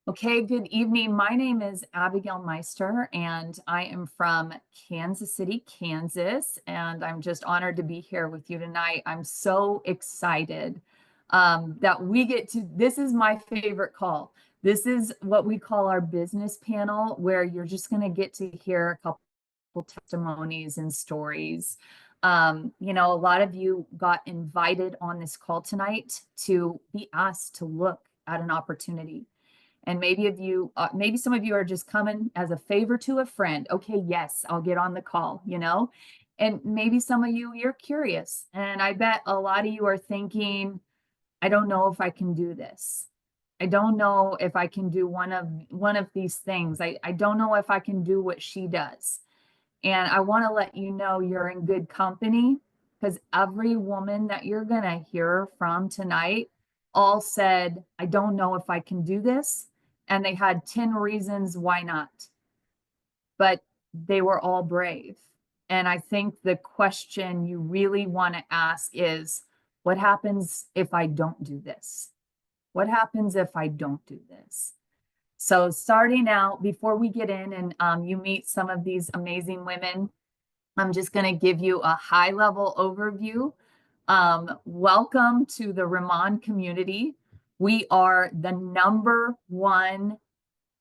Okay, good evening. My name is Abigail Meister, and I am from Kansas City, Kansas, and I'm just honored to be here with you tonight. I'm so excited that we get to, this is my favorite call. This is what we call our business panel, where you're just going to get to hear a couple testimonies and stories. A lot of you got invited on this call tonight to be asked to look at an opportunity. And maybe some of you are just coming as a favor to a friend. Okay, yes, I'll get on the call. And maybe some of you, you're curious. And I bet a lot of you are thinking, I don't know if I can do this. I don't know if I can do one of these things. I don't know if I can do what she does. And I want to let you know you're in good company, because every woman that you're going to hear from tonight all said, I don't know if I can do this. And they had 10 reasons why not. But they were all brave. And I think the question you really want to ask is, what happens if I don't do this? What happens if I don't do this? So starting out, before we get in and you meet some of these amazing women, I'm just going to give you a high level overview. Welcome to the Riman community. We are the #1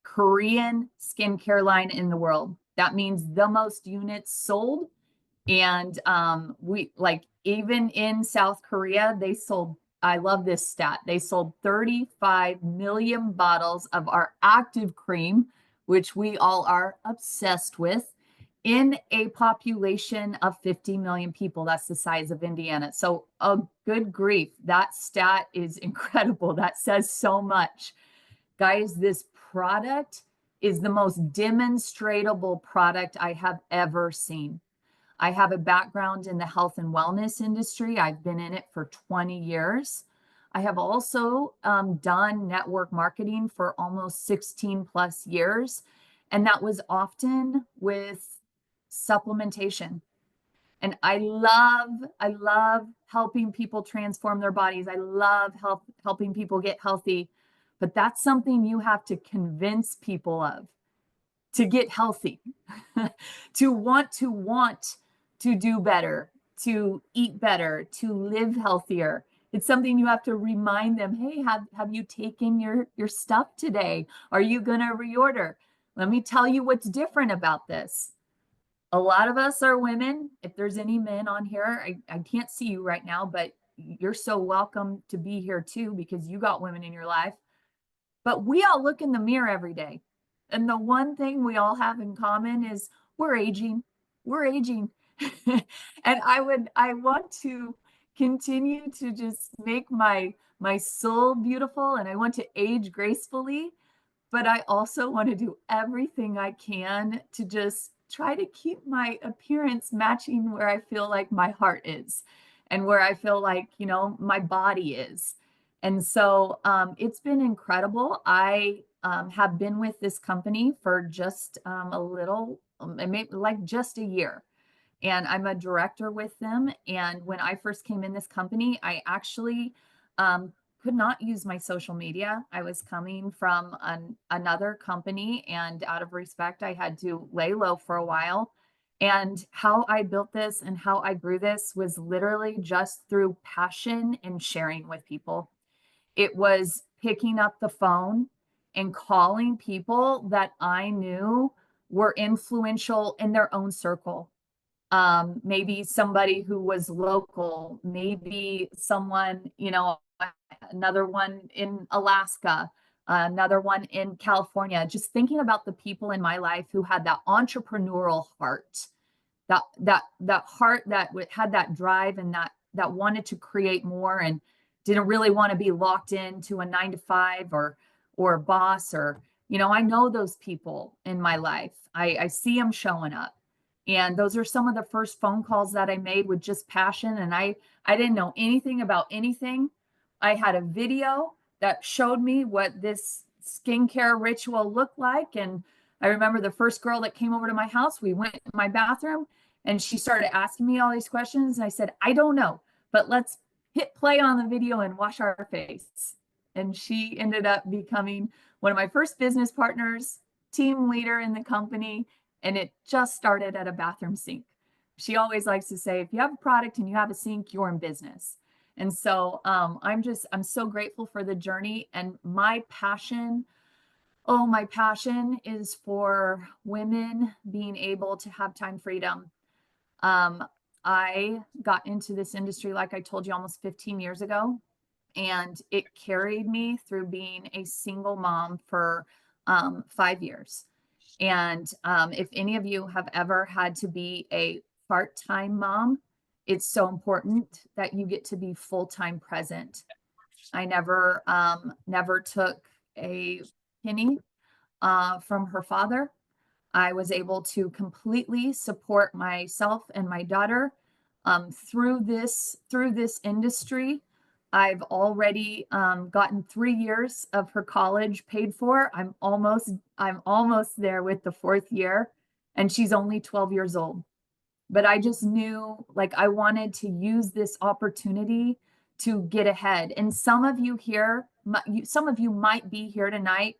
Korean skincare line in the world. That means the most units sold. And we like, even in South Korea, they sold, I love this stat, they sold 35 million bottles of our active cream, which we all are obsessed with, in a population of 50 million people. That's the size of Indiana. So, oh, good grief, that stat is incredible. That says so much. Guys, this product is the most demonstratable product I have ever seen. I have a background in the health and wellness industry. I've been in it for 20 years. I have also done network marketing for almost 16 plus years. And that was often with supplementation. And I love helping people transform their bodies. I love helping people get healthy. But that's something you have to convince people of, to get healthy, to want to do better, to eat better, to live healthier. It's something you have to remind them. Hey, have you taken your stuff today? Are you going to reorder? Let me tell you what's different about this. A lot of us are women. If there's any men on here, I can't see you right now, but you're so welcome to be here too, because you got women in your life. But we all look in the mirror every day. And the one thing we all have in common is we're aging. We're aging. And I want to continue to just make my soul beautiful, and I want to age gracefully, but I also want to do everything I can to just try to keep my appearance matching where I feel like my heart is, and where I feel like, my body is. And so it's been incredible. I have been with this company for just a little, maybe like just a year. And I'm a director with them. And when I first came in this company, I actually could not use my social media. I was coming from another company, and out of respect, I had to lay low for a while. And how I built this and how I grew this was literally just through passion and sharing with people. It was picking up the phone and calling people that I knew were influential in their own circle. Maybe somebody who was local, maybe someone, another one in Alaska, another one in California. Just thinking about the people in my life who had that entrepreneurial heart, that heart that had that drive, and that wanted to create more, and didn't really want to be locked into a 9 to 5 or a boss, or I know those people in my life. I see them showing up. And those are some of the first phone calls that I made with just passion. And I didn't know anything about anything. I had a video that showed me what this skincare ritual looked like. And I remember the first girl that came over to my house, we went in my bathroom, and she started asking me all these questions. And I said, I don't know, but let's hit play on the video and wash our face. and she ended up becoming one of my first business partners, team leader in the company, and it just started at a bathroom sink. She always likes to say, if you have a product and you have a sink, you're in business. And so I'm so grateful for the journey and my passion. Oh, my passion is for women being able to have time freedom. Um, I got into this industry, like I told you, almost 15 years ago, and it carried me through being a single mom for 5 years. And if any of you have ever had to be a part-time mom, it's so important that you get to be full-time present. I never took a penny from her father. I was able to completely support myself and my daughter through this industry. I've already gotten 3 years of her college paid for. I'm almost there with the fourth year, and she's only 12 years old. But I just knew like I wanted to use this opportunity to get ahead. And some of you here, some of you might be here tonight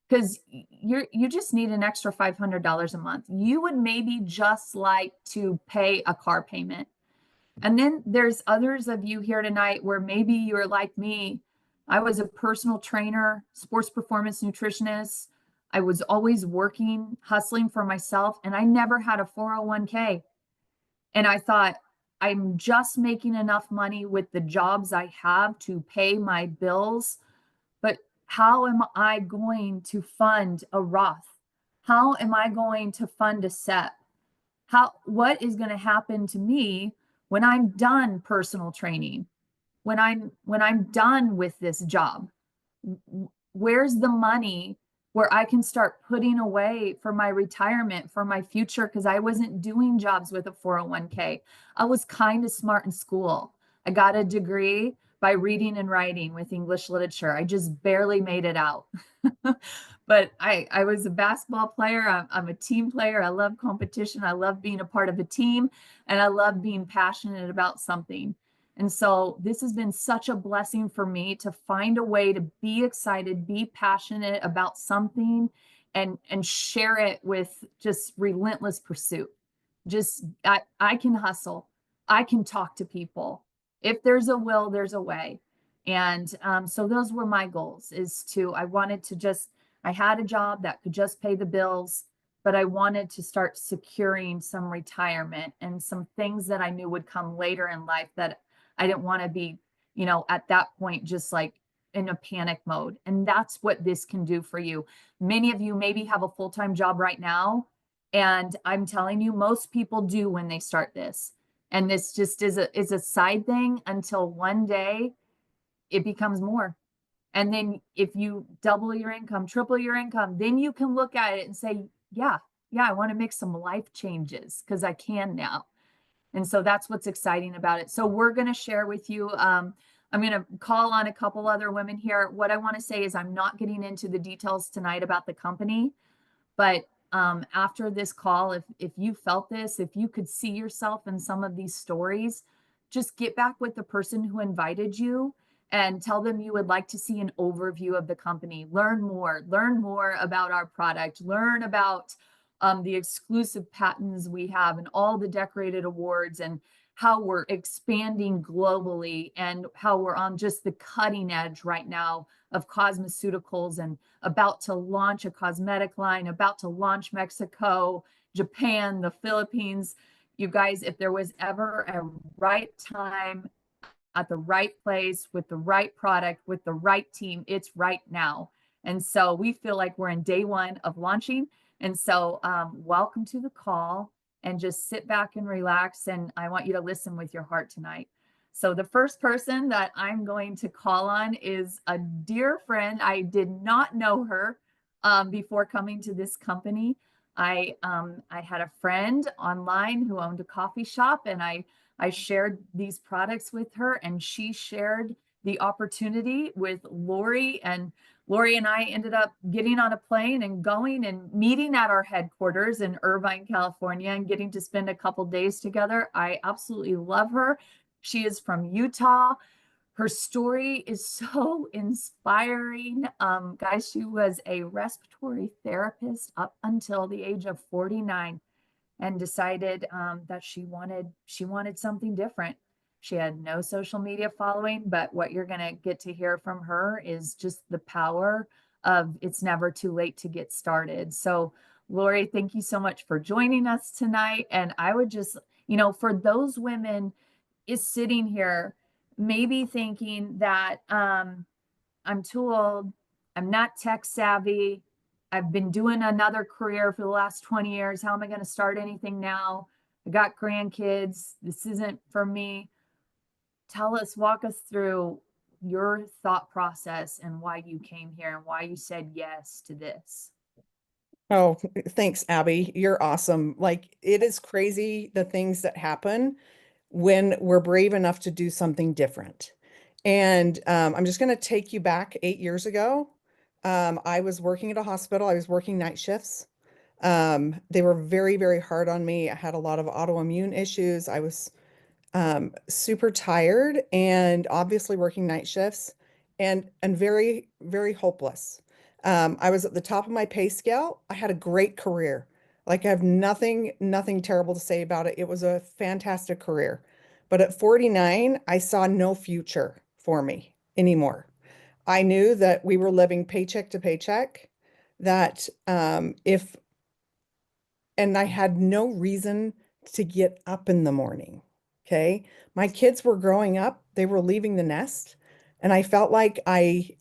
because you just need an extra $500 a month. You would maybe just like to pay a car payment. And then there's others of you here tonight where maybe you're like me. I was a personal trainer, sports performance nutritionist. I was always working, hustling for myself, and I never had a 401k. And I thought, I'm just making enough money with the jobs I have to pay my bills, but how am I going to fund a Roth? How am I going to fund a SEP? What is going to happen to me when I'm done personal training? When I'm done with this job? Where's the money where I can start putting away for my retirement, for my future? Because I wasn't doing jobs with a 401k. I was kind of smart in school. I got a degree by reading and writing with English literature. I just barely made it out. But I was a basketball player. I'm a team player. I love competition. I love being a part of a team, and I love being passionate about something. And so this has been such a blessing for me to find a way to be excited, be passionate about something, and share it with just relentless pursuit. Just I can hustle. I can talk to people. If there's a will, there's a way. And so those were my goals. I wanted to just I had a job that could just pay the bills, but I wanted to start securing some retirement and some things that I knew would come later in life that I didn't want to be, at that point, just like in a panic mode. And that's what this can do for you. Many of you maybe have a full-time job right now. And I'm telling you, most people do when they start this. And this just is a side thing until one day it becomes more. And then if you double your income, triple your income, then you can look at it and say, yeah, yeah, I want to make some life changes because I can now. And so that's what's exciting about it. So we're going to share with you. I'm going to call on a couple other women here. What I want to say is I'm not getting into the details tonight about the company, but after this call, if you felt this, if you could see yourself in some of these stories, just get back with the person who invited you and tell them you would like to see an overview of the company. Learn more about our product, learn about the exclusive patents we have and all the decorated awards and how we're expanding globally and how we're on just the cutting edge right now of cosmeceuticals and about to launch a cosmetic line, about to launch Mexico, Japan, the Philippines. You guys, if there was ever a right time at the right place with the right product, with the right team, it's right now. And so we feel like we're in day one of launching. And so welcome to the call and just sit back and relax. And I want you to listen with your heart tonight. So the first person that I'm going to call on is a dear friend. I did not know her before coming to this company. I had a friend online who owned a coffee shop, and I shared these products with her, and she shared the opportunity with Lori, and Lori and I ended up getting on a plane and going and meeting at our headquarters in Irvine, California, and getting to spend a couple days together. I absolutely love her. She is from Utah. Her story is so inspiring. Guys, she was a respiratory therapist up until the age of 49 and decided that she wanted something different. She had no social media following, but what you're going to get to hear from her is just the power of it's never too late to get started. So, Lori, thank you so much for joining us tonight. And I would just, for those women is sitting here maybe thinking that I'm too old, I'm not tech savvy, I've been doing another career for the last 20 years. How am I going to start anything now? I got grandkids. This isn't for me. Walk us through your thought process and why you came here and why you said yes to this. Oh, thanks, Abby. You're awesome. Like, it is crazy the things that happen when we're brave enough to do something different. And I'm just going to take you back 8 years ago. I was working at a hospital. I was working night shifts. They were very, very hard on me. I had a lot of autoimmune issues. I was super tired and obviously working night shifts and very, very hopeless. I was at the top of my pay scale. I had a great career. Like I have nothing terrible to say about it. It was a fantastic career. But at 49, I saw no future for me anymore. I knew that we were living paycheck to paycheck, that if and I had no reason to get up in the morning. Okay. My kids were growing up, they were leaving the nest, and I felt like I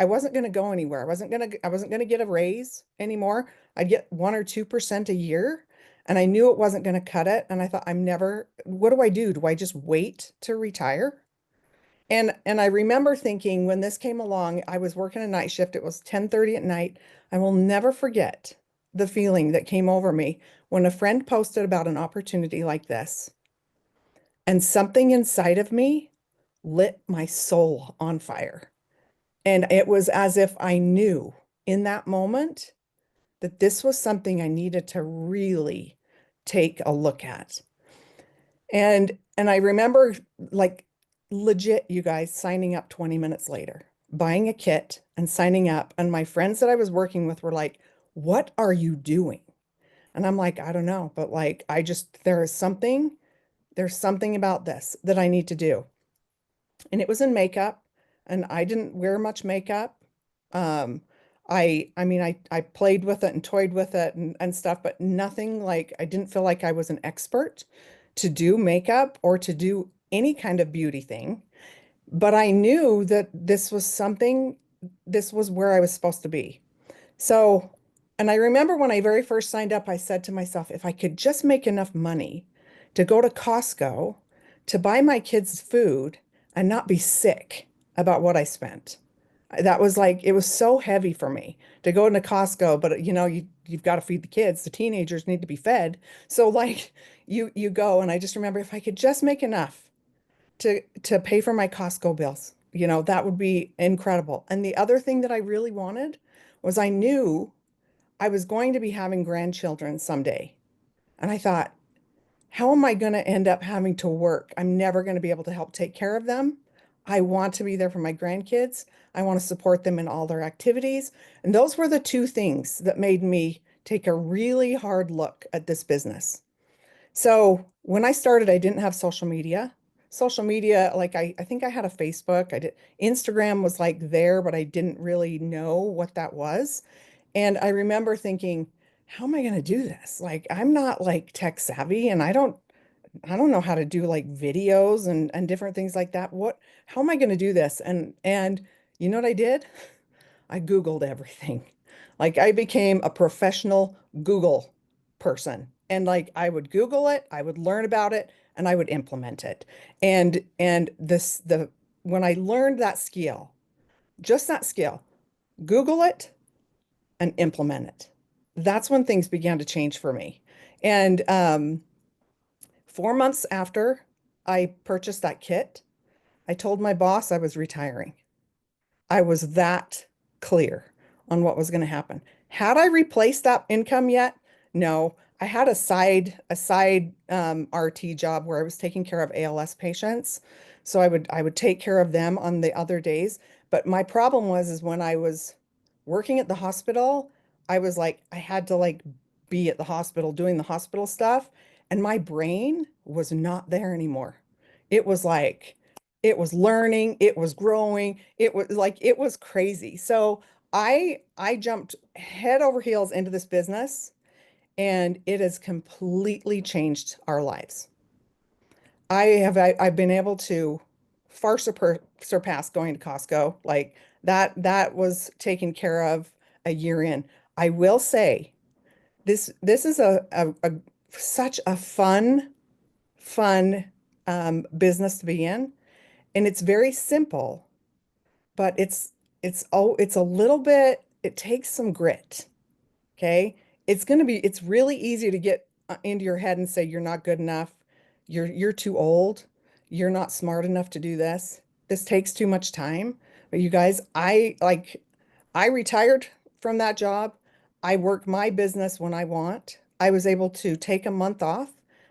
wasn't going to go anywhere. I wasn't going to get a raise anymore. I'd get 1 or 2% a year, and I knew it wasn't going to cut it. And I thought, what do I do? Do I just wait to retire? And I remember thinking when this came along, I was working a night shift. It was 10:30 at night. I will never forget the feeling that came over me when a friend posted about an opportunity like this. And something inside of me lit my soul on fire. And it was as if I knew in that moment that this was something I needed to really take a look at. And I remember like legit, you guys, signing up 20 minutes later, buying a kit and signing up. And my friends that I was working with were like, "What are you doing?" And I'm like, "I don't know, but like there's something about this that I need to do." And it was in makeup, and I didn't wear much makeup. Um, I played with it and toyed with it and stuff, but nothing like I didn't feel like I was an expert to do makeup or to do any kind of beauty thing. But I knew that this was where I was supposed to be. So, and I remember when I very first signed up, I said to myself, if I could just make enough money to go to Costco to buy my kids food and not be sick about what I spent. That was like, it was so heavy for me to go into Costco, but you've got to feed the kids. The teenagers need to be fed. So like you go, and I just remember if I could just make enough to pay for my Costco bills, that would be incredible. And the other thing that I really wanted was I knew I was going to be having grandchildren someday. And I thought, how am I going to end up having to work? I'm never going to be able to help take care of them. I want to be there for my grandkids. I want to support them in all their activities. And those were the two things that made me take a really hard look at this business. So when I started, I didn't have social media. Social media, like I think I had a Facebook. I did Instagram was like there, but I didn't really know what that was. And I remember thinking, how am I going to do this? Like I'm not like tech savvy, and I don't know how to do like videos and different things like that. How am I going to do this? And you know what I did? I Googled everything. Like I became a professional Google person. And like I would Google it, I would learn about it, and I would implement it. And when I learned that skill, just that skill, Google it and implement it. That's when things began to change for me. And 4 months after I purchased that kit, I told my boss I was retiring. I was that clear on what was going to happen. Had I replaced that income yet? No. I had a side RT job where I was taking care of ALS patients. So I would take care of them on the other days. But my problem was is when I was working at the hospital, I was like I had to like be at the hospital doing the hospital stuff, and my brain was not there anymore. It was like it was learning, it was growing, it was like it was crazy. So I jumped head over heels into this business, and it has completely changed our lives. I've been able to far surpass going to Costco. Like that was taken care of a year in. I will say this is a such a fun business to be in, and it's very simple, but it's a little bit, it takes some grit. Okay. It's really easy to get into your head and say you're not good enough. You're too old. You're not smart enough to do this. This takes too much time. But you guys, I retired from that job. I work my business when I want. I was able to take a month off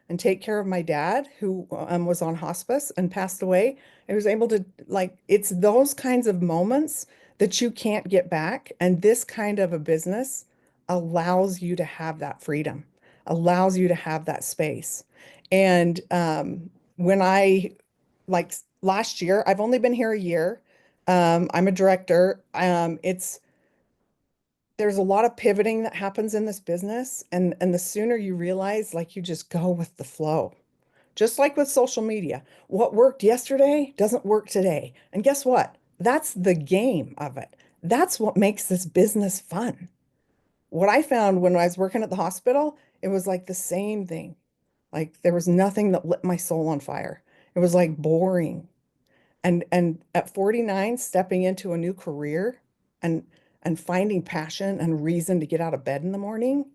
and take care of my dad who was on hospice and passed away. I was able to like it's those kinds of moments that you can't get back. And this kind of a business allows you to have that freedom, allows you to have that space. And when I like last year, I've only been here a year. I'm a director. It's there's a lot of pivoting that happens in this business, and the sooner you realize, like you just go with the flow. Just like with social media, what worked yesterday doesn't work today. And guess what? That's the game of it. That's what makes this business fun. What I found when I was working at the hospital, it was like the same thing. Like there was nothing that lit my soul on fire. It was like boring. And at 49, stepping into a new career and and finding passion and reason to get out of bed in the morning,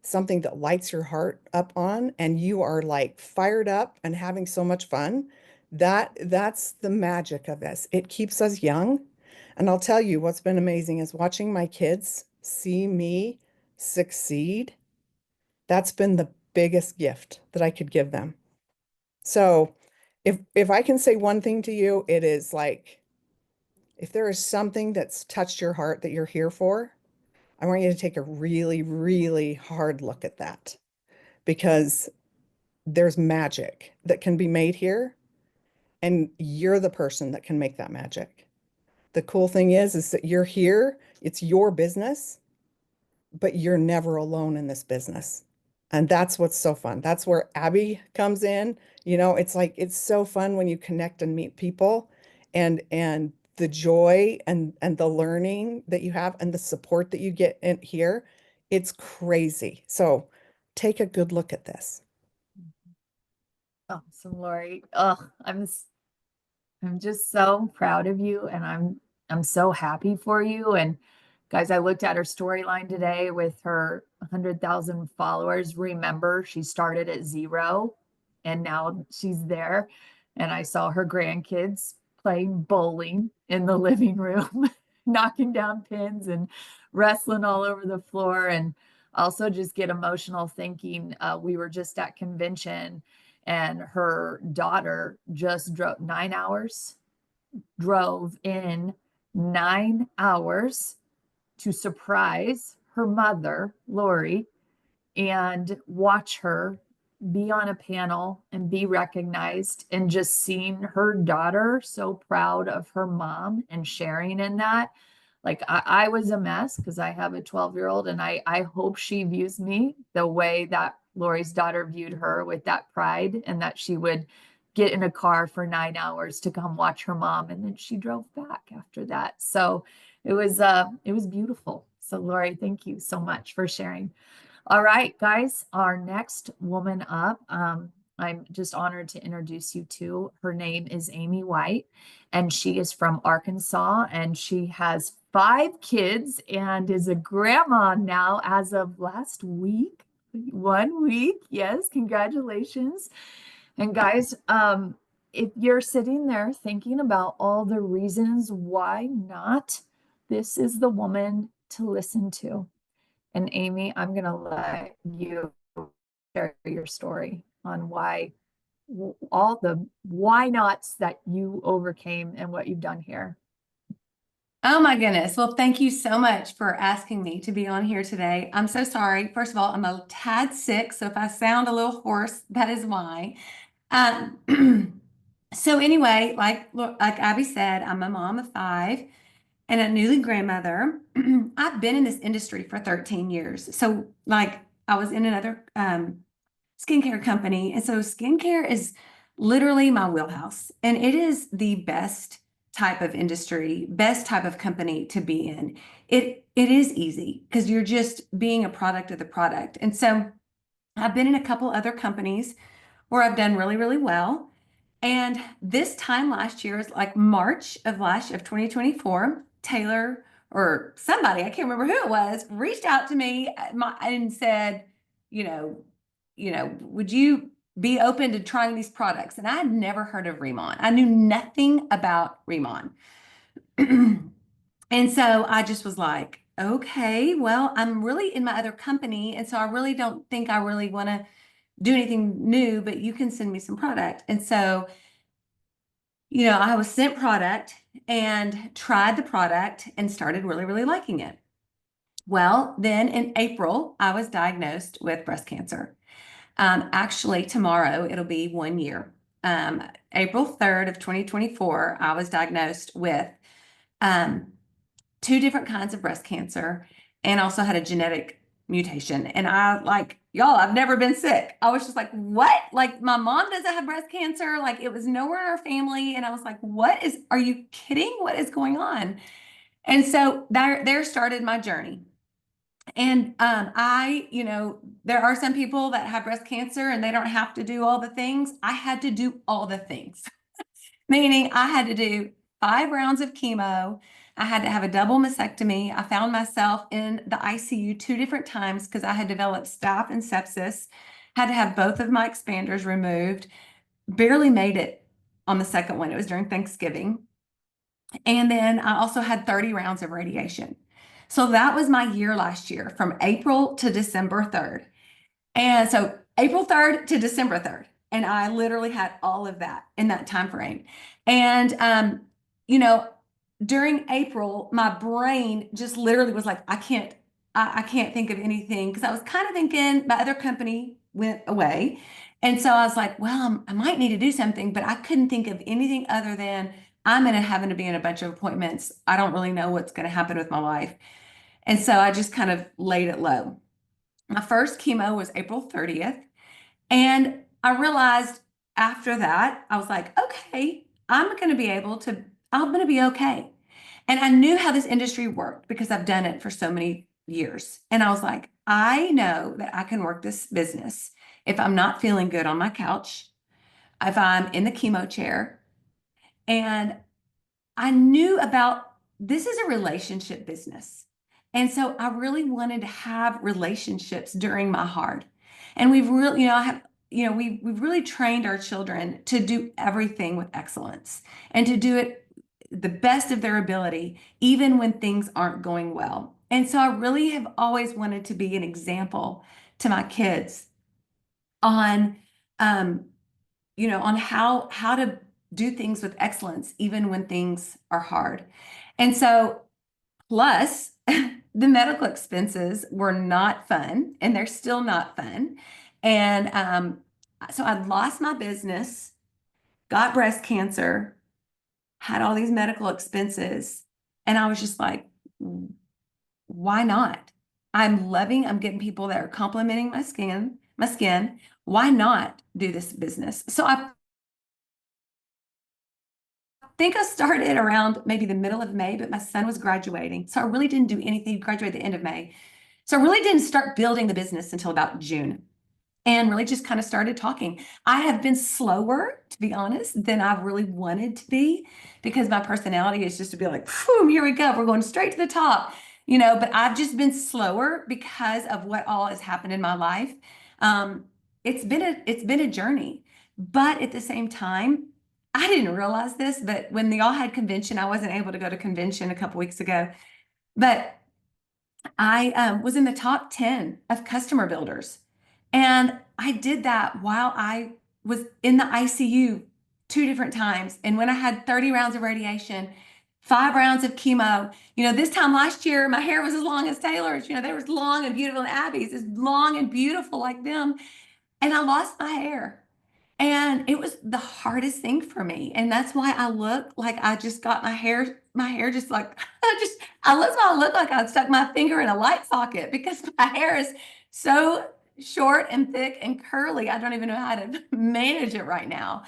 something that lights your heart up on, and you are like fired up and having so much fun. That's the magic of this. It keeps us young. And I'll tell you what's been amazing is watching my kids see me succeed. That's been the biggest gift that I could give them. So if I can say one thing to you, it is like if there is something that's touched your heart that you're here for, I want you to take a really, really hard look at that because there's magic that can be made here, and you're the person that can make that magic. The cool thing is that you're here, it's your business, but you're never alone in this business. And that's what's so fun. That's where Abby comes in. You know, it's like it's so fun when you connect and meet people, and the joy and the learning that you have and the support that you get in here. It's crazy. So take a good look at this. Awesome, Lori. Oh, I'm just so proud of you, and I'm so happy for you. And guys, I looked at her storyline today with her 100,000 followers. Remember, she started at zero and now she's there. And I saw her grandkids playing bowling in the living room, knocking down pins and wrestling all over the floor. And also just get emotional thinking. We were just at convention and her daughter just drove 9 hours, drove in 9 hours to surprise her mother, Lori, and watch her be on a panel and be recognized, and just seeing her daughter so proud of her mom and sharing in that. Like I was a mess because I have a 12-year-old, and I hope she views me the way that Lori's daughter viewed her, with that pride, and that she would get in a car for 9 hours to come watch her mom, and then she drove back after that. So it was beautiful. So Lori, thank you so much for sharing. All right, guys, our next woman up, I'm just honored to introduce you to. Her name is Amy White, and she is from Arkansas, and she has 5 kids and is a grandma now as of last week. 1 week, yes, congratulations. And guys, if you're sitting there thinking about all the reasons why not, this is the woman to listen to. And Amy, I'm going to let you share your story on why all the why nots that you overcame and what you've done here. Oh my goodness. Well, thank you so much for asking me to be on here today. I'm so sorry. First of all, I'm a tad sick, so if I sound a little hoarse, that is why. Um, so anyway, like Abby said, I'm a mom of five and a newly grandmother. I've been in this industry for 13 years. So like I was in another skincare company. And so skincare is literally my wheelhouse. And it is the best type of industry, best type of company to be in. It is easy because you're just being a product of the product. And so I've been in a couple other companies where I've done really, really well. And this time last year is like March of 2024, Taylor or somebody, I can't remember who it was, reached out to me and said, you know, would you be open to trying these products? And I had never heard of Riman. I knew nothing about Riman. And so I just was like, okay, well, I'm really in my other company. And so I really don't think I really want to do anything new, but you can send me some product. And so, I was sent product and tried the product and started really, really liking it. Well, then in April, I was diagnosed with breast cancer. Actually, tomorrow it'll be 1 year. April 3rd of 2024, I was diagnosed with um, two different kinds of breast cancer and also had a genetic mutation. And I like, y'all, I've never been sick. I was just like, what? Like my mom doesn't have breast cancer. Like it was nowhere in our family. And I was like, are you kidding? What is going on? And so there started my journey. And there are some people that have breast cancer and they don't have to do all the things. I had to do all the things. Meaning I had to do 5 rounds of chemo. I had to have a double mastectomy. I found myself in the ICU 2 different times because I had developed staph and sepsis, had to have both of my expanders removed, barely made it on the second one. It was during Thanksgiving. And then I also had 30 rounds of radiation. So that was my year last year from April to December 3rd. And so April 3rd to December 3rd. And I literally had all of that in that time frame. And you know, during April, my brain just literally was like, I can't think of anything because I was kind of thinking my other company went away. And so I was like, well, I might need to do something, but I couldn't think of anything other than I'm going to having to be in a bunch of appointments. I don't really know what's going to happen with my life. And so I just kind of laid it low. My first chemo was April 30th. And I realized after that, I was like, okay, I'm going to be okay. And I knew how this industry worked because I've done it for so many years. And I was like, I know that I can work this business if I'm not feeling good on my couch, if I'm in the chemo chair. And I knew about this is a relationship business. And so I really wanted to have relationships during my hard. And we've really, I have, we've really trained our children to do everything with excellence and to do it the best of their ability, even when things aren't going well. And so I really have always wanted to be an example to my kids on, um, on how to do things with excellence, even when things are hard. And so, plus, the medical expenses were not fun, and they're still not fun. And so I lost my business, got breast cancer, had all these medical expenses, and I was just like, why not? I'm getting people that are complimenting my skin. Why not do this business? So I think I started around maybe the middle of May, but my son was graduating. So I really didn't do anything, graduate at the end of May. So I really didn't start building the business until about June and really just kind of started talking. I have been slower, to be honest, than I've really wanted to be because my personality is just to be like, boom, here we go. We're going straight to the top, but I've just been slower because of what all has happened in my life. Um, it's been a journey, but at the same time, I didn't realize this, but when the All Had convention, I wasn't able to go to convention a couple weeks ago, but I was in the top 10 of customer builders. And I did that while I was in the ICU 2 different times. And when I had 30 rounds of radiation, 5 rounds of chemo, this time last year, my hair was as long as Taylor's, they were long and beautiful, and Abby's is long and beautiful like them. And I lost my hair. And it was the hardest thing for me. And that's why I look like I just got my hair just like, that's why I look like I stuck my finger in a light socket, because my hair is so short and thick and curly. I don't even know how to manage it right now.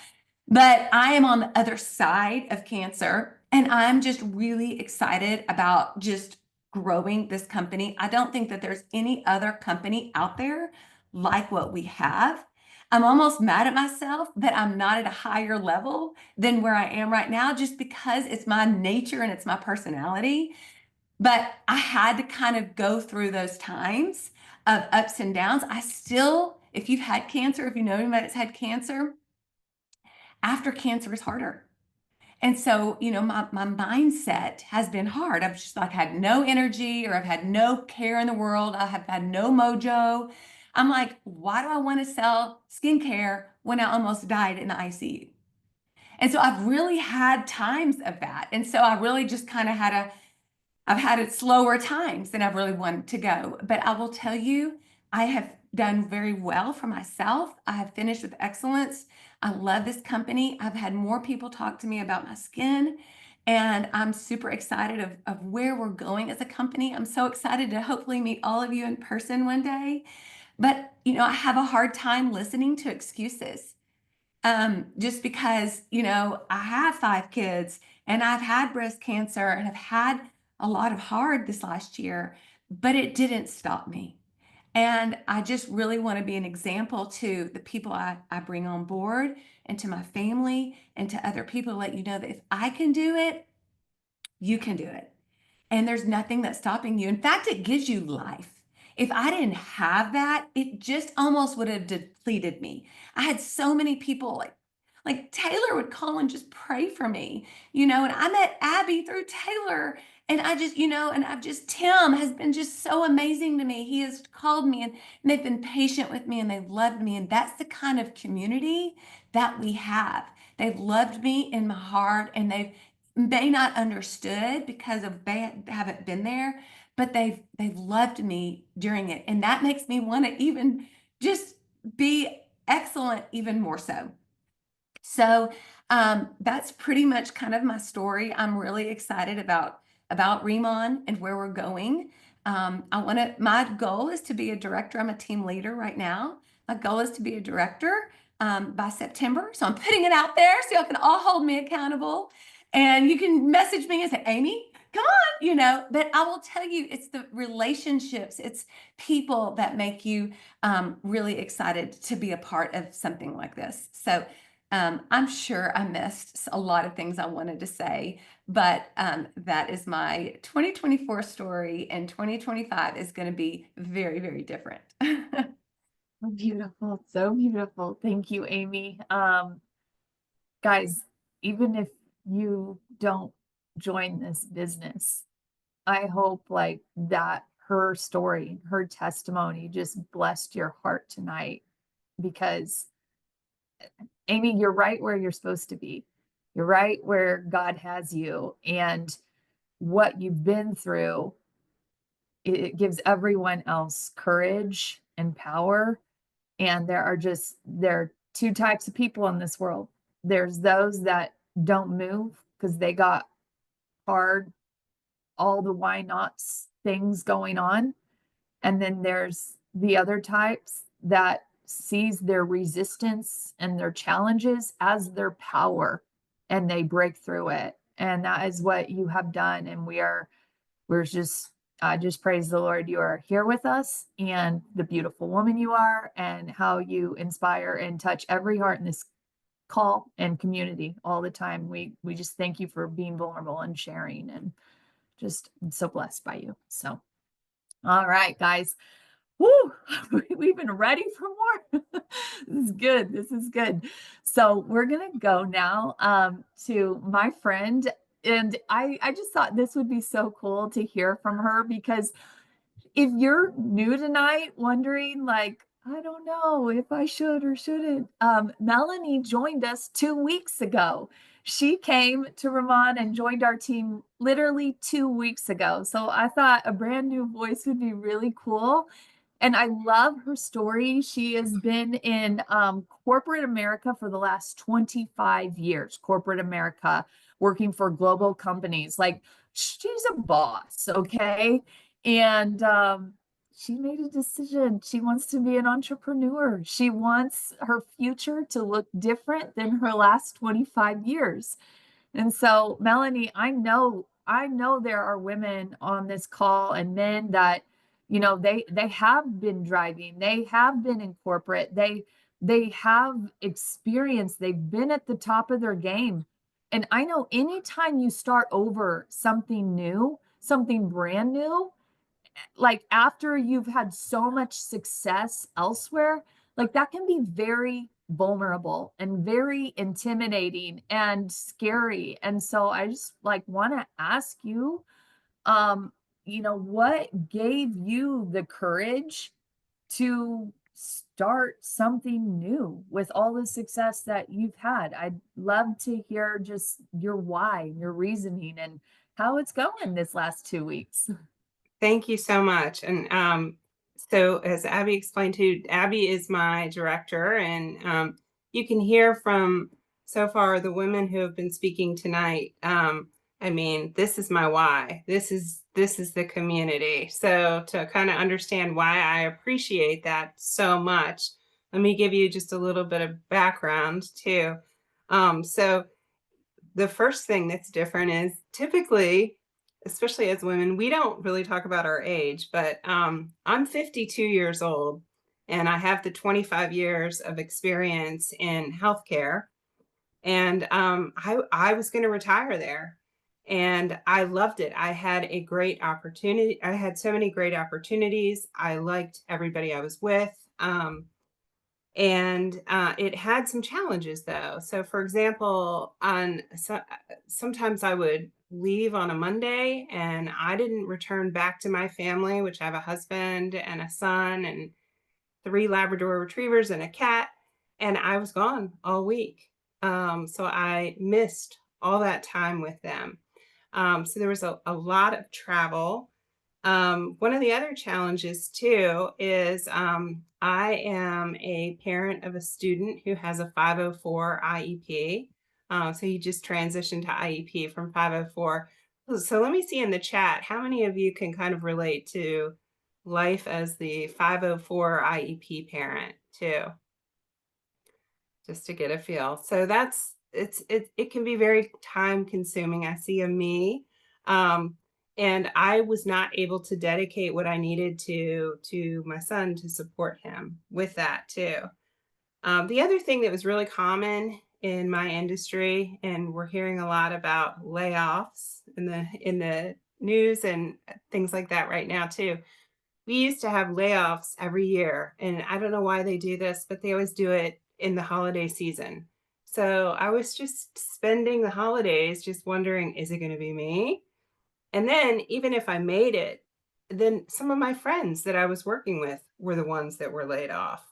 But I am on the other side of cancer, and I'm just really excited about just growing this company. I don't think that there's any other company out there like what we have. I'm almost mad at myself that I'm not at a higher level than where I am right now, just because it's my nature and it's my personality. But I had to kind of go through those times of ups and downs. I still, if you've had cancer, if you know anybody that's had cancer, after cancer is harder. And so, my mindset has been hard. I've just like had no energy, or I've had no care in the world. I have had no mojo. I'm like, why do I want to sell skincare when I almost died in the ICU? And so I've really had times of that. And so I really just kind of I've had it slower times than I've really wanted to go. But I will tell you, I have done very well for myself. I have finished with excellence. I love this company. I've had more people talk to me about my skin, and I'm super excited of where we're going as a company. I'm so excited to hopefully meet all of you in person one day. But, I have a hard time listening to excuses. Just because, I have 5 kids, and I've had breast cancer, and I've had a lot of hard this last year, but it didn't stop me. And I just really want to be an example to the people I bring on board, and to my family, and to other people, to let you know that if I can do it, you can do it. And there's nothing that's stopping you. In fact, it gives you life. If I didn't have that, it just almost would have depleted me. I had so many people like Taylor would call and just pray for me, and I met Abby through Taylor. And I just, and Tim has been just so amazing to me. He has called me, and they've been patient with me, and they've loved me. And that's the kind of community that we have. They've loved me in my heart, and they've may not understood because they haven't been there, but they've loved me during it. And that makes me want to even just be excellent even more so. So that's pretty much kind of my story. I'm really excited about Riman and where we're going. My goal is to be a director. I'm a team leader right now. My goal is to be a director by September. So I'm putting it out there so y'all can all hold me accountable. And you can message me and say, Amy, come on, but I will tell you, it's the relationships, it's people that make you really excited to be a part of something like this. So I'm sure I missed a lot of things I wanted to say, but that is my 2024 story, and 2025 is going to be very, very different. So beautiful. So beautiful. Thank you, Amy. Guys, even if you don't join this business, I hope like that her story, her testimony just blessed your heart tonight, because Amy, you're right where you're supposed to be. You're right where God has you. And what you've been through, it gives everyone else courage and power. And there are two types of people in this world. There's those that don't move because they got hard, all the why nots things going on. And then there's the other types that sees their resistance and their challenges as their power, and they break through it. And that is what you have done. And we're just, I just praise the Lord. You are here with us, and the beautiful woman you are, and how you inspire and touch every heart in this call and community all the time. We just thank you for being vulnerable and sharing, and just I'm so blessed by you. So, all right, guys. Woo, we've been ready for more. This is good. This is good. So we're gonna go now to my friend. And I just thought this would be so cool to hear from her, because if you're new tonight, wondering like, I don't know if I should or shouldn't. Melanie joined us 2 weeks ago. She came to Riman and joined our team literally 2 weeks ago. So I thought a brand new voice would be really cool. And I love her story. She has been in corporate America for the last 25 years, corporate America, working for global companies. Like she's a boss, okay? And she made a decision. She wants to be an entrepreneur. She wants her future to look different than her last 25 years. And so, Melanie, I know there are women on this call and men that, they have been driving, they have been in corporate, they have experience, they've been at the top of their game. And I know anytime you start over something new, something brand new, like after you've had so much success elsewhere, like that can be very vulnerable and very intimidating and scary. And so I just like want to ask you, um, what gave you the courage to start something new with all the success that you've had? I'd love to hear just your why, your reasoning, and how it's going this last 2 weeks. Thank you so much. And so, as Abby explained to, Abby is my director, and you can hear from so far the women who have been speaking tonight. I mean, this is my why. This is the community. So to kind of understand why I appreciate that so much, let me give you just a little bit of background too. So the first thing that's different is typically, especially as women, we don't really talk about our age, but I'm 52 years old and I have the 25 years of experience in healthcare. And I was going to retire there. And I loved it. I had a great opportunity. I had so many great opportunities. I liked everybody I was with. And it had some challenges though. So for example, sometimes I would leave on a Monday and I didn't return back to my family, which I have a husband and a son and 3 Labrador retrievers and a cat, and I was gone all week. So I missed all that time with them. So there was a lot of travel. One of the other challenges too is I am a parent of a student who has a 504 IEP. So he just transitioned to IEP from 504. So let me see in the chat, how many of you can kind of relate to life as the 504 IEP parent too? Just to get a feel. So it can be very time consuming. I see a me. And I was not able to dedicate what I needed to my son to support him with that too. The other thing that was really common in my industry, and we're hearing a lot about layoffs in the news and things like that right now too. We used to have layoffs every year, and I don't know why they do this, but they always do it in the holiday season. So I was just spending the holidays just wondering, is it going to be me? And then even if I made it, then some of my friends that I was working with were the ones that were laid off.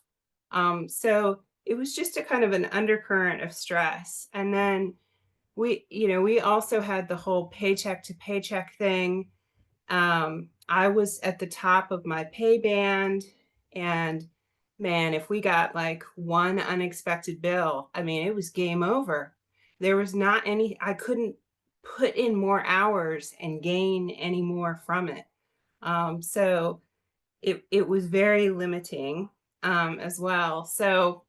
So it was just a kind of an undercurrent of stress. And then we also had the whole paycheck to paycheck thing. I was at the top of my pay band, and man, if we got like one unexpected bill, I mean, it was game over. There was not any, I couldn't put in more hours and gain any more from it. So it was very limiting as well. So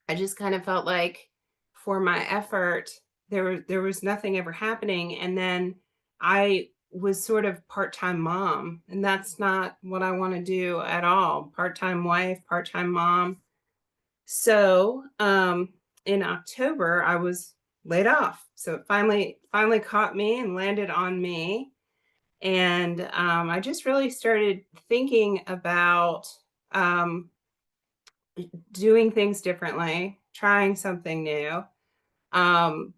I just kind of felt like for my effort, there was nothing ever happening. And then I was sort of part-time mom, and that's not what I want to do at all. Part-time wife, part-time mom. So in October, I was laid off. So it finally caught me and landed on me. And I just really started thinking about um, doing things differently, trying something new. Um,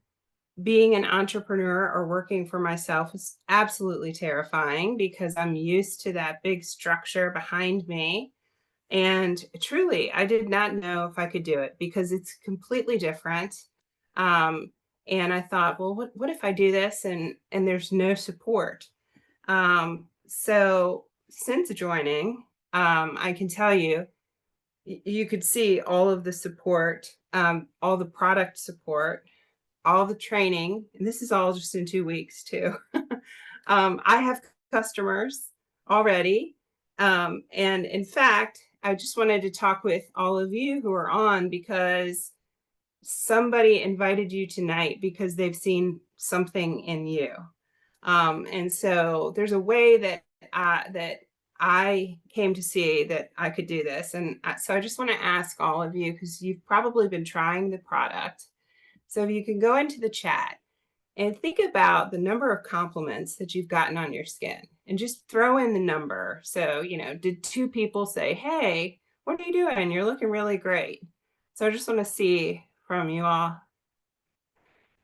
Being an entrepreneur or working for myself is absolutely terrifying because I'm used to that big structure behind me. And truly, I did not know if I could do it because it's completely different. Um, and I thought, well, what if I do this and there's no support? So since joining, I can tell you, you could see all of the support, all the product support, all the training, and this is all just in 2 weeks too. I have customers already. And in fact, I just wanted to talk with all of you who are on because somebody invited you tonight because they've seen something in you. And so there's a way that I came to see that I could do this. And so I just want to ask all of you, because you've probably been trying the product. So if you can go into the chat and think about the number of compliments that you've gotten on your skin and just throw in the number. So, did 2 people say, hey, what are you doing? You're looking really great. So I just want to see from you all.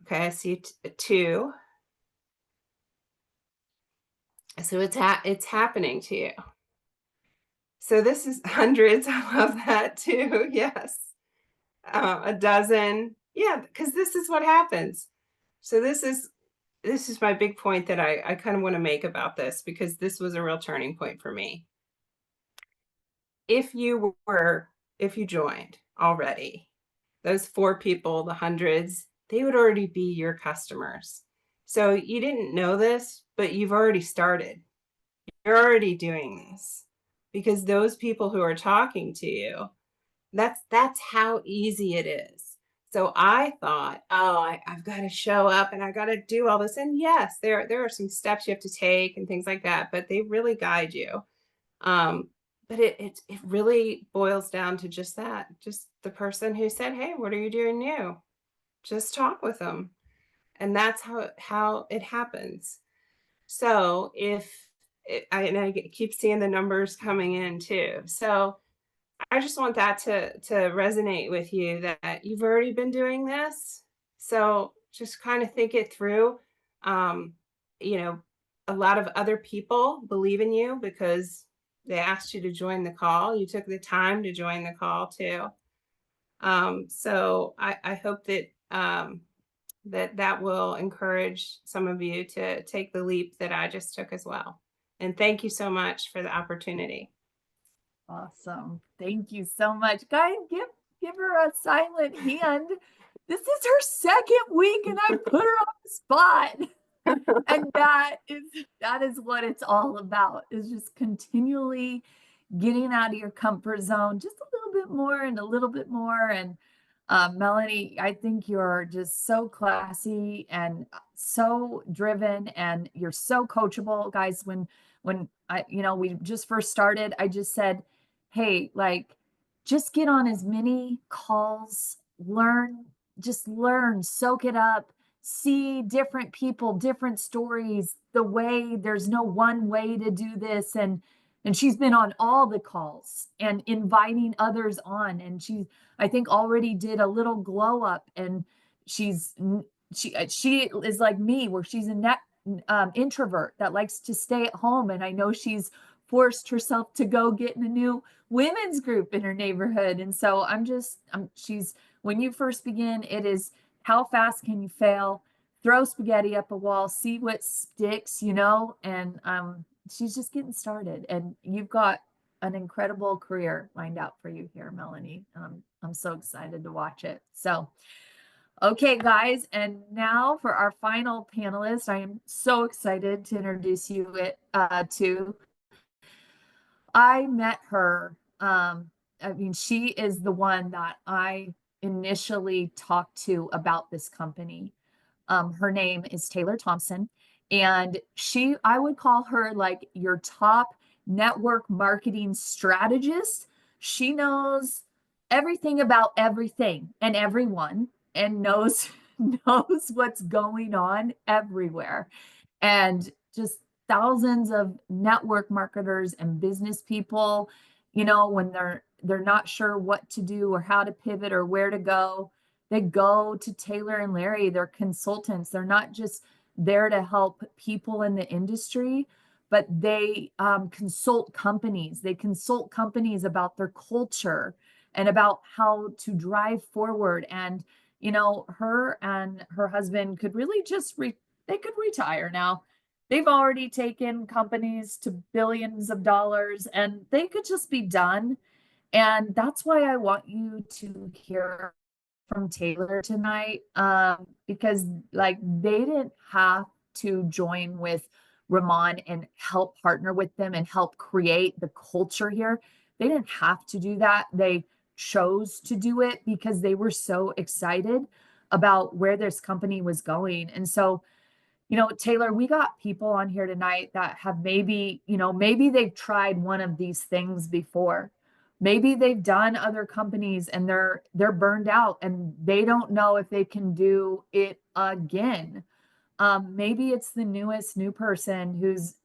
Okay, I see 2. So it's happening to you. So this is hundreds. I love that too. Yes. A dozen. Yeah, because this is what happens. So this is my big point that I kind of want to make about this, because this was a real turning point for me. If you joined already, those 4 people, the hundreds, they would already be your customers. So you didn't know this, but you've already started. You're already doing this because those people who are talking to you, that's how easy it is. So I thought, oh, I've got to show up and I got to do all this. And yes, there are some steps you have to take and things like that, but they really guide you. But it really boils down to just that, just the person who said, hey, what are you doing new? Just talk with them. And that's how it happens. So I keep seeing the numbers coming in too. So I just want that to resonate with you, that you've already been doing this. So just kind of think it through. Um, a lot of other people believe in you because they asked you to join the call. You took the time to join the call too. So I hope that that will encourage some of you to take the leap that I just took as well. And thank you so much for the opportunity. Awesome. Thank you so much. Guys, give her a silent hand. This is her second week and I put her on the spot. And that is what it's all about, is just continually getting out of your comfort zone just a little bit more and a little bit more. And Melanie, I think you're just so classy and so driven, and you're so coachable. Guys, when we just first started, I just said, hey, like, just get on as many calls, just learn, soak it up, see different people, different stories, the way there's no one way to do this. And she's been on all the calls and inviting others on. And I think already did a little glow up, and she is like me, where she's a introvert that likes to stay at home. And I know she's forced herself to go get in a new women's group in her neighborhood. And so when you first begin, it is, how fast can you fail? Throw spaghetti up a wall, see what sticks, and she's just getting started. And you've got an incredible career lined out for you here, Melanie. I'm so excited to watch it. So, okay, guys, and now for our final panelist, I am so excited to introduce you to. I met her. She is the one that I initially talked to about this company. Her name is Taylor Thompson, and I would call her like your top network marketing strategist. She knows everything about everything and everyone, and knows knows what's going on everywhere. And just thousands of network marketers and business people, when they're not sure what to do or how to pivot or where to go, they go to Taylor and Larry. They're consultants. They're not just there to help people in the industry, but they consult companies. They consult companies about their culture and about how to drive forward. And, you know, her and her husband could really just, they could retire now. They've already taken companies to billions of dollars and they could just be done. And that's why I want you to hear from Taylor tonight, because like they didn't have to join with Riman and help partner with them and help create the culture here. They didn't have to do that. They chose to do it because they were so excited about where this company was going. And so, you know, Taylor, we got people on here tonight that have maybe, you know, maybe they've tried one of these things before. Maybe they've done other companies and they're burned out and they don't know if they can do it again. Maybe it's the new person who's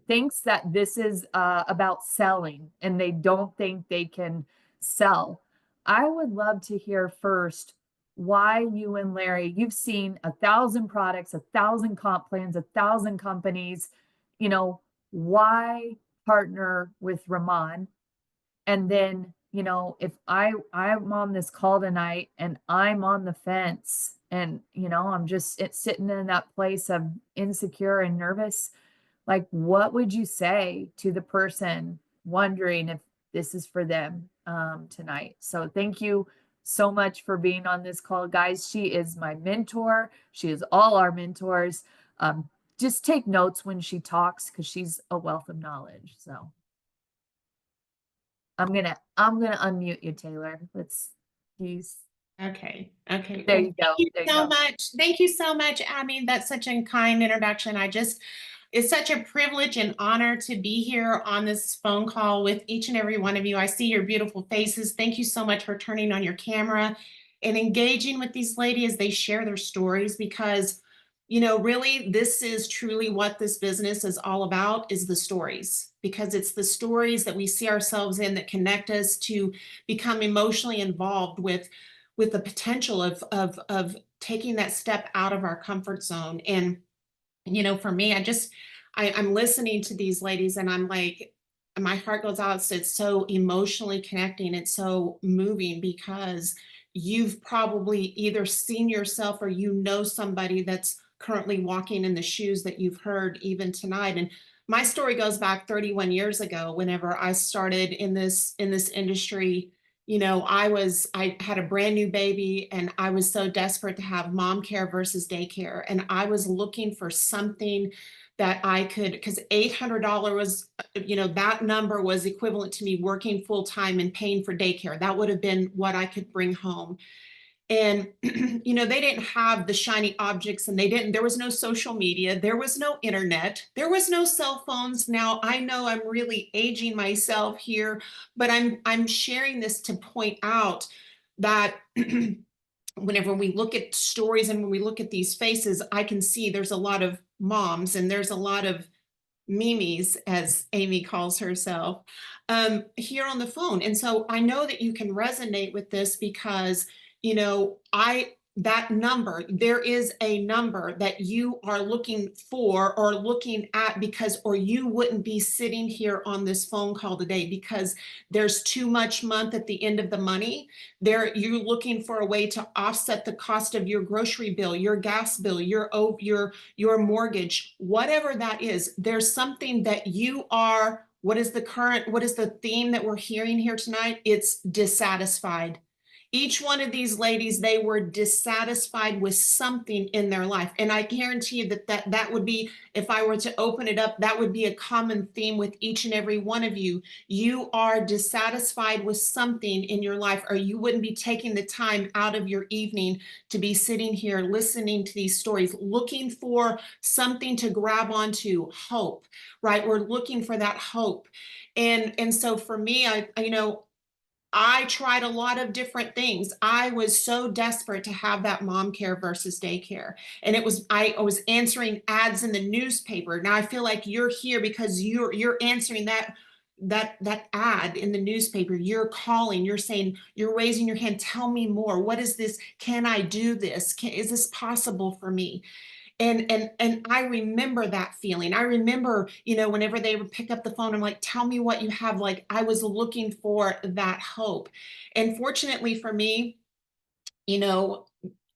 thinks that this is about selling and they don't think they can sell. I would love to hear first why you and Larry, you've seen 1,000 products, 1,000 comp plans, 1,000 companies, you know, why partner with Raman? And then, you know, if I'm on this call tonight and I'm on the fence and, you know, I'm just sitting in that place of insecure and nervous, like what would you say to the person wondering if this is for them tonight? So thank you so much for being on this call, guys. She is my mentor. She is all our mentors. Just take notes when she talks because she's a wealth of knowledge. So I'm gonna unmute you, Taylor. Let's use. Okay. Okay. There Well, you go. thank you There you so go. much. Thank you so much, Abby. That's such a kind introduction. It's such a privilege and honor to be here on this phone call with each and every one of you. I see your beautiful faces. Thank you so much for turning on your camera and engaging with these ladies as they share their stories because, you know, really, this is truly what this business is all about is the stories because it's the stories that we see ourselves in that connect us to become emotionally involved with the potential of taking that step out of our comfort zone. And you know, for me, I'm listening to these ladies and I'm like, my heart goes out. It's so emotionally connecting. It's so moving because you've probably either seen yourself or you know somebody that's currently walking in the shoes that you've heard even tonight. And my story goes back 31 years ago, whenever I started in this industry. You know, I had a brand new baby and I was so desperate to have mom care versus daycare. And I was looking for something that I could, because $800 was, you know, that number was equivalent to me working full time and paying for daycare. That would have been what I could bring home. And, you know, they didn't have the shiny objects and there was no social media. There was no internet. There was no cell phones. Now I know I'm really aging myself here, but I'm sharing this to point out that whenever we look at stories and when we look at these faces, I can see there's a lot of moms and there's a lot of Mimi's, as Amy calls herself, here on the phone. And so I know that you can resonate with this because, you know, that number, there is a number that you are looking for or looking at because, or you wouldn't be sitting here on this phone call today because there's too much month at the end of the money. You're looking for a way to offset the cost of your grocery bill, your gas bill, your mortgage, whatever that is. There's something that you are, what is the theme that we're hearing here tonight? It's dissatisfied. Each one of these ladies, they were dissatisfied with something in their life. And I guarantee you that would be, if I were to open it up, that would be a common theme with each and every one of you. You are dissatisfied with something in your life, or you wouldn't be taking the time out of your evening to be sitting here listening to these stories, looking for something to grab onto, hope, right? We're looking for that hope. And so for me, I tried a lot of different things. I was so desperate to have that mom care versus daycare. And I was answering ads in the newspaper. Now I feel like you're here because you're answering that ad in the newspaper. You're calling, you're saying, you're raising your hand, tell me more. What is this? Can I do this? Is this possible for me? And I remember that feeling. I remember, whenever they would pick up the phone, I'm like, tell me what you have. Like, I was looking for that hope. And fortunately for me, you know,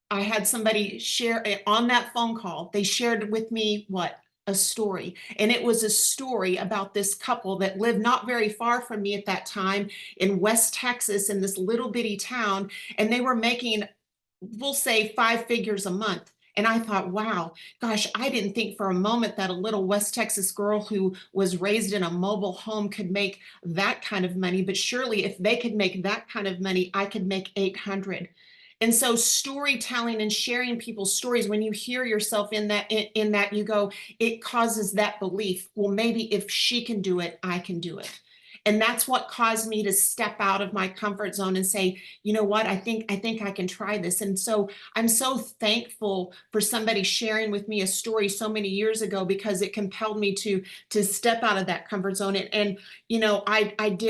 I had somebody share on that phone call. They shared with me what? A story. And it was a story about this couple that lived not very far from me at that time in West Texas in this little bitty town. And they were making, we'll say, 5 figures a month. And I thought, wow, gosh, I didn't think for a moment that a little West Texas girl who was raised in a mobile home could make that kind of money. But surely if they could make that kind of money, I could make 800. And so storytelling and sharing people's stories, when you hear yourself in that, you go, it causes that belief. Well, maybe if she can do it, I can do it. And that's what caused me to step out of my comfort zone and say, you know what, I think I can try this. And so I'm so thankful for somebody sharing with me a story so many years ago, because it compelled me to step out of that comfort zone. And I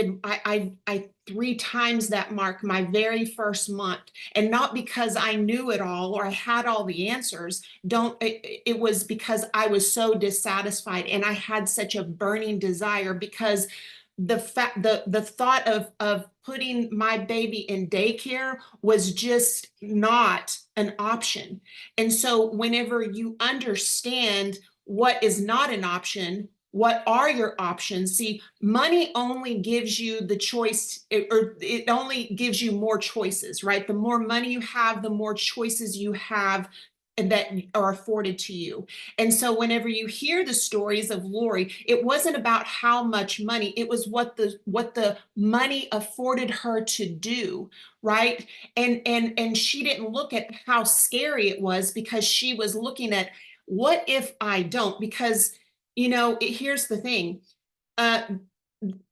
3 times that mark my very first month. And not because I knew it all or I had all the answers. It was because I was so dissatisfied and I had such a burning desire, because the thought of putting my baby in daycare was just not an option. And so whenever you understand what is not an option, what are your options? See, money only gives you the choice, or it only gives you more choices, right? The more money you have, the more choices you have and that are afforded to you. And so whenever you hear the stories of Lori, it wasn't about how much money, it was what the money afforded her to do, right? And she didn't look at how scary it was, because she was looking at, what if I don't? Because here's the thing. Uh,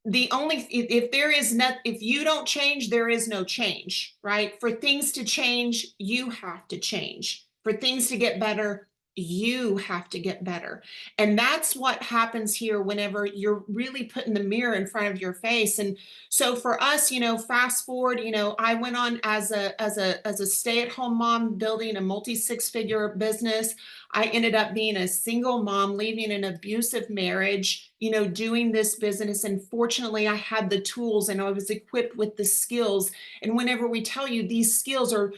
the only if there is not if you don't change, there is no change, right? For things to change, you have to change. For things to get better, you have to get better. And that's what happens here whenever you're really putting the mirror in front of your face. And so for us, fast forward, I went on as a stay-at-home mom, building a multi-6-figure business. I ended up being a single mom, leaving an abusive marriage, doing this business. And fortunately, I had the tools and I was equipped with the skills. And whenever we tell you these skills are,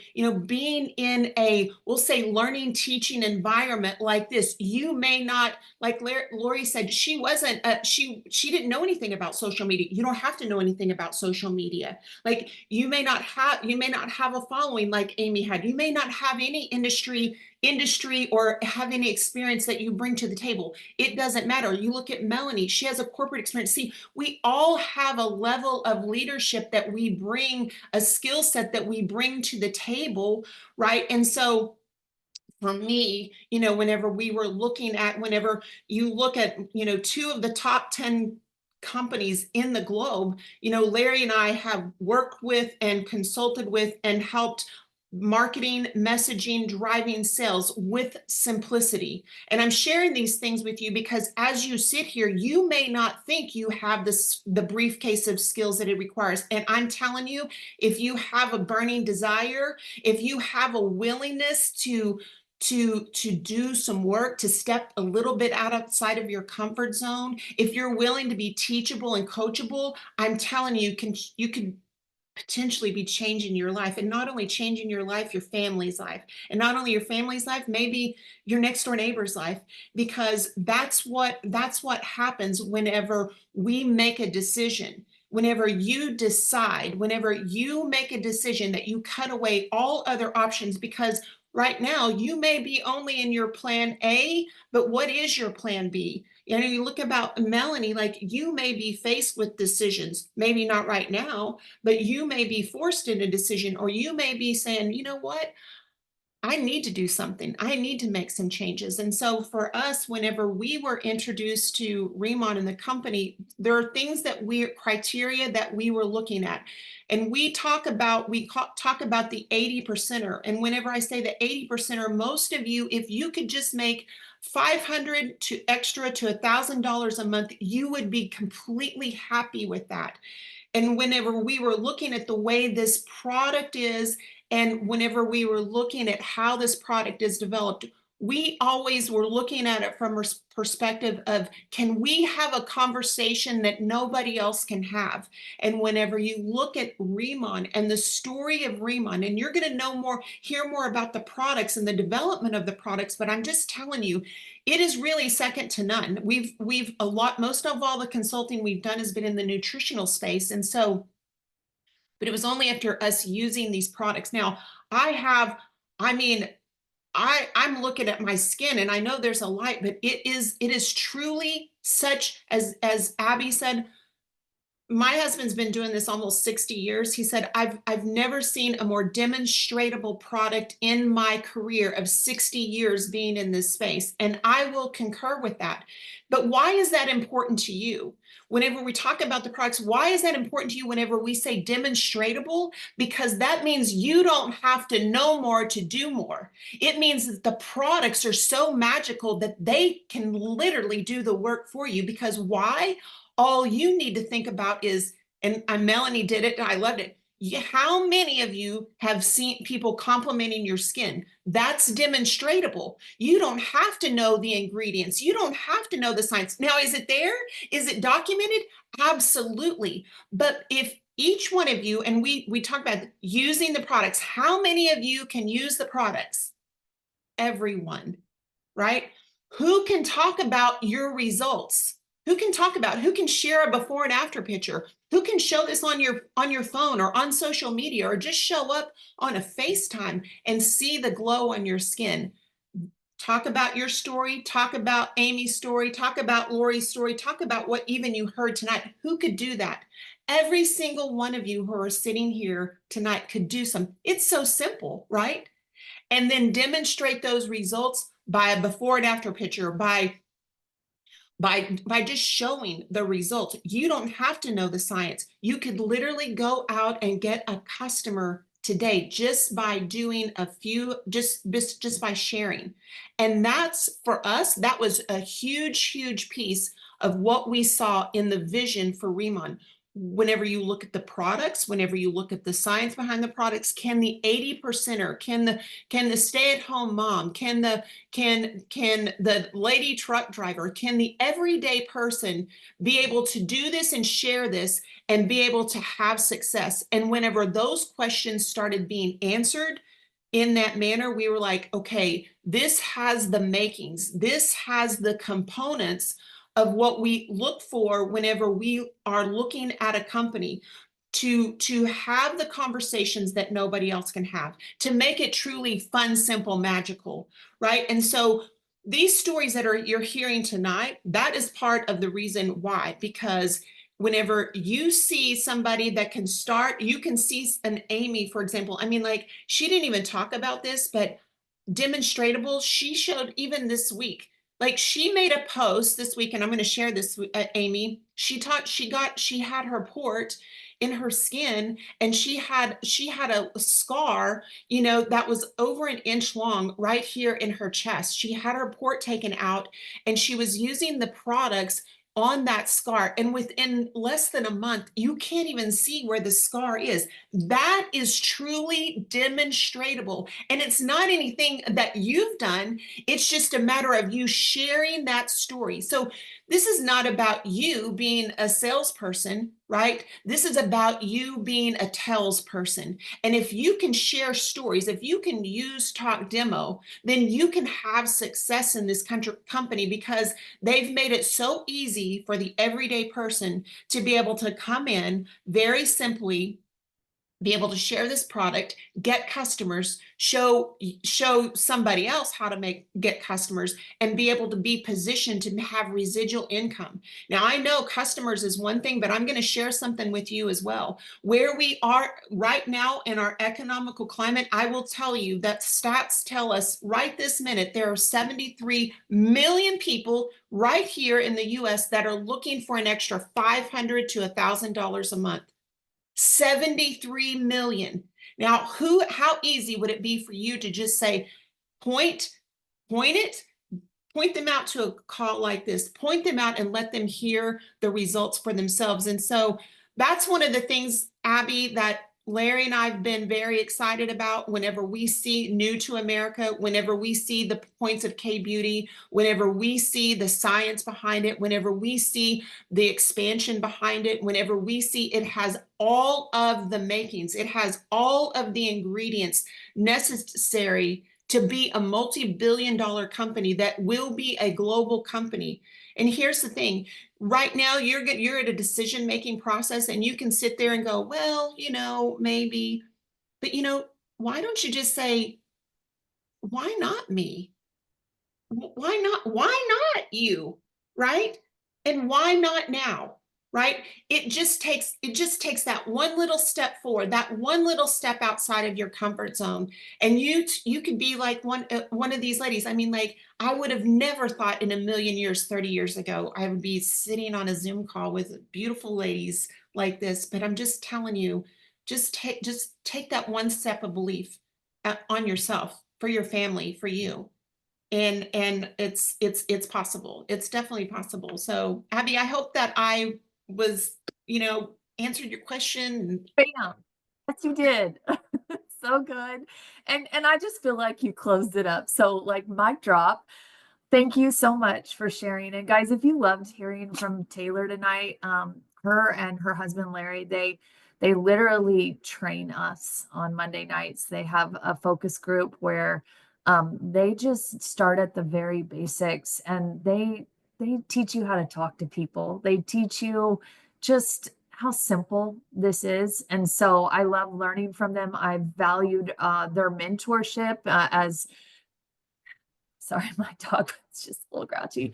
being in a, we'll say, learning, teaching environment like this, you may not, like Lori said, she wasn't, she didn't know anything about social media. You don't have to know anything about social media. Like you may not have a following like Amy had. You may not have any industry or have any experience that you bring to the table. It doesn't matter. You look at Melanie, she has a corporate experience. See, we all have a level of leadership that we bring, a skill set that we bring to the table, right? And so for me, whenever you look at, 2 of the top 10 companies in the globe, Larry and I have worked with and consulted with and helped marketing, messaging, driving sales with simplicity. And I'm sharing these things with you because as you sit here, you may not think you have the briefcase of skills that it requires. And I'm telling you, if you have a burning desire, if you have a willingness to do some work, to step a little bit outside of your comfort zone, if you're willing to be teachable and coachable, I'm telling you, you can potentially be changing your life, and not only changing your life, your family's life, and not only your family's life, maybe your next door neighbor's life, because that's what happens whenever we make a decision. Whenever you make a decision that you cut away all other options, because right now you may be only in your plan A, but what is your plan B? You look about Melanie, like you may be faced with decisions, maybe not right now, but you may be forced in a decision, or you may be saying, you know what? I need to do something. I need to make some changes. And so for us, whenever we were introduced to Riman and the company, there are criteria that we were looking at. And we talk about the 80 percenter. And whenever I say the 80 percenter, most of you, if you could just make $500 to $1,000 a month, you would be completely happy with that. And whenever we were looking at the way this product is, and whenever we were looking at how this product is developed, we always were looking at it from a perspective of, can we have a conversation that nobody else can have? And whenever you look at Riman and the story of Riman, and you're going to know more, hear more about the products and the development of the products, but I'm just telling you, it is really second to none. We've a lot, most of all the consulting we've done has been in the nutritional space. And so, but it was only after us using these products. Now, I mean, I'm looking at my skin and I know there's a light, but it is truly such, as Abby said, my husband's been doing this almost 60 years. He said, I've never seen a more demonstratable product in my career of 60 years being in this space. And I will concur with that. But why is that important to you? Whenever we talk about the products, why is that important to you whenever we say demonstratable? Because that means you don't have to know more to do more. It means that the products are so magical that they can literally do the work for you. Because why? All you need to think about is, and Melanie did it, and I loved it. How many of you have seen people complimenting your skin? That's demonstratable. You don't have to know the ingredients. You don't have to know the science. Now, is it there? Is it documented? Absolutely. But if each one of you, and we talk about using the products, how many of you can use the products? Everyone, right? Who can talk about your results? Who can talk about, who can share a before and after picture? Who can show this on your phone or on social media, or just show up on a FaceTime and see the glow on your skin? Talk about your story, talk about Amy's story, talk about Lori's story, talk about what even you heard tonight. Who could do that? Every single one of you who are sitting here tonight could do some. It's so simple, right? And then demonstrate those results by a before and after picture, by just showing the results. You don't have to know the science. You could literally go out and get a customer today just by doing a few, just by sharing. And that's, for us, that was a huge piece of what we saw in the vision for Riman. Whenever you look at the products, whenever you look at the science behind the products, can the 80%er, can the stay-at-home mom, can the lady truck driver, can the everyday person be able to do this and share this and be able to have success? And whenever those questions started being answered in that manner, we were like, okay, this has the makings, this has the components of what we look for whenever we are looking at a company, to have the conversations that nobody else can have, to make it truly fun, simple, magical, right? And so these stories that you're hearing tonight, that is part of the reason why, because whenever you see somebody that can start, you can see an Amy, for example. I mean, like, she didn't even talk about this, but demonstratable, she showed even this week. Like, she made a post this week, and I'm going to share this with Amy. She had her port in her skin, and she had a scar, that was over an inch long right here in her chest. She had her port taken out, and she was using the products on that scar. And within less than a month, you can't even see where the scar is. That is truly demonstratable. And it's not anything that you've done. It's just a matter of you sharing that story. So this is not about you being a salesperson, right? This is about you being a tells person. And if you can share stories, if you can use Talk Demo, then you can have success in this company, because they've made it so easy for the everyday person to be able to come in very simply, be able to share this product, get customers, show somebody else how to get customers, and be able to be positioned to have residual income. Now, I know customers is one thing, but I'm going to share something with you as well. Where we are right now in our economical climate, I will tell you that stats tell us right this minute, there are 73 million people right here in the US that are looking for an extra $500 to $1,000 a month. 73 million. Now, how easy would it be for you to just say, point them out to a call like this, point them out and let them hear the results for themselves. And so that's one of the things, Abby, that Larry and I have been very excited about whenever we see new to America, whenever we see the points of K beauty, whenever we see the science behind it, whenever we see the expansion behind it, whenever we see it has all of the makings, it has all of the ingredients necessary to be a multi-billion-dollar company that will be a global company. And here's the thing, right now you're at a decision-making process and you can sit there and go, well, maybe, but why don't you just say, why not me? Why not you? Right? And why not now? Right? It just takes that one little step forward, that one little step outside of your comfort zone. And you could be like one of these ladies. I mean, like, I would have never thought in a million years, 30 years ago, I would be sitting on a Zoom call with beautiful ladies like this. But I'm just telling you, just take that one step of belief on yourself, for your family, for you. And it's possible. It's definitely possible. So Abby, I hope that I was, answered your question. Bam. Yes, you did. So good. And I just feel like you closed it up. So like mic drop. Thank you so much for sharing. And guys, if you loved hearing from Taylor tonight, her and her husband Larry, they literally train us on Monday nights. They have a focus group where they just start at the very basics, and they teach you how to talk to people. They teach you just how simple this is. And so I love learning from them. I valued their mentorship as sorry, my dog was just a little grouchy.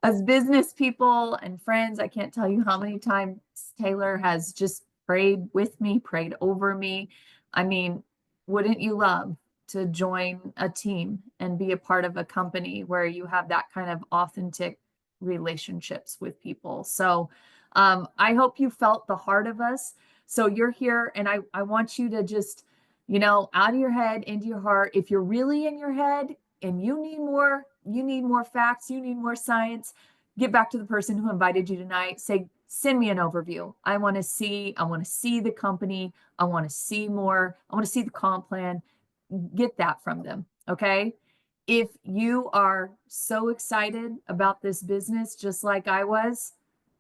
As business people and friends, I can't tell you how many times Taylor has just prayed with me, prayed over me. I mean, wouldn't you love to join a team and be a part of a company where you have that kind of authentic relationships with people? So I hope you felt the heart of us. So you're here, and I want you to just, out of your head into your heart. If you're really in your head and you need more facts, you need more science, get back to the person who invited you tonight. Say, send me an overview. I want to see the company. I want to see more. I want to see the comp plan. Get that from them. Okay. If you are so excited about this business, just like I was,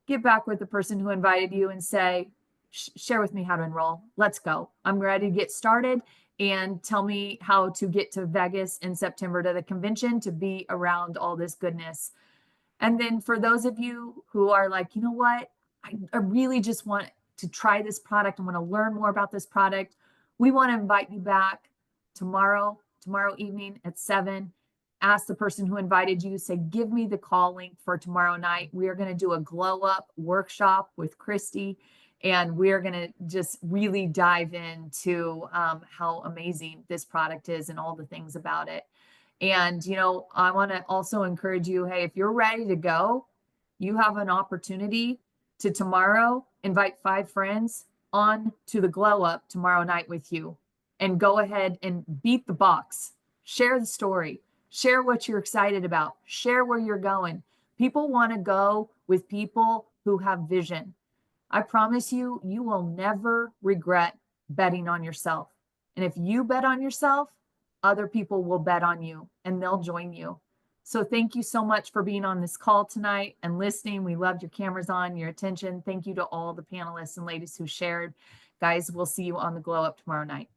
get back with the person who invited you and say, share with me how to enroll. Let's go. I'm ready to get started, and tell me how to get to Vegas in September to the convention to be around all this goodness. And then for those of you who are like, you know what, I really just want to try this product. I want to learn more about this product. We want to invite you back tomorrow evening at 7. Ask the person who invited you, say, give me the call link for tomorrow night. We are going to do a glow up workshop with Christy, and we're going to just really dive into how amazing this product is and all the things about it. And, I want to also encourage you, hey, if you're ready to go, you have an opportunity to tomorrow invite 5 friends on to the glow up tomorrow night with you, and go ahead and beat the box. Share the story, share what you're excited about, share where you're going. People want to go with people who have vision. I promise you, you will never regret betting on yourself. And if you bet on yourself, other people will bet on you and they'll join you. So thank you so much for being on this call tonight and listening. We loved your cameras on, your attention. Thank you to all the panelists and ladies who shared. Guys, we'll see you on the glow up tomorrow night.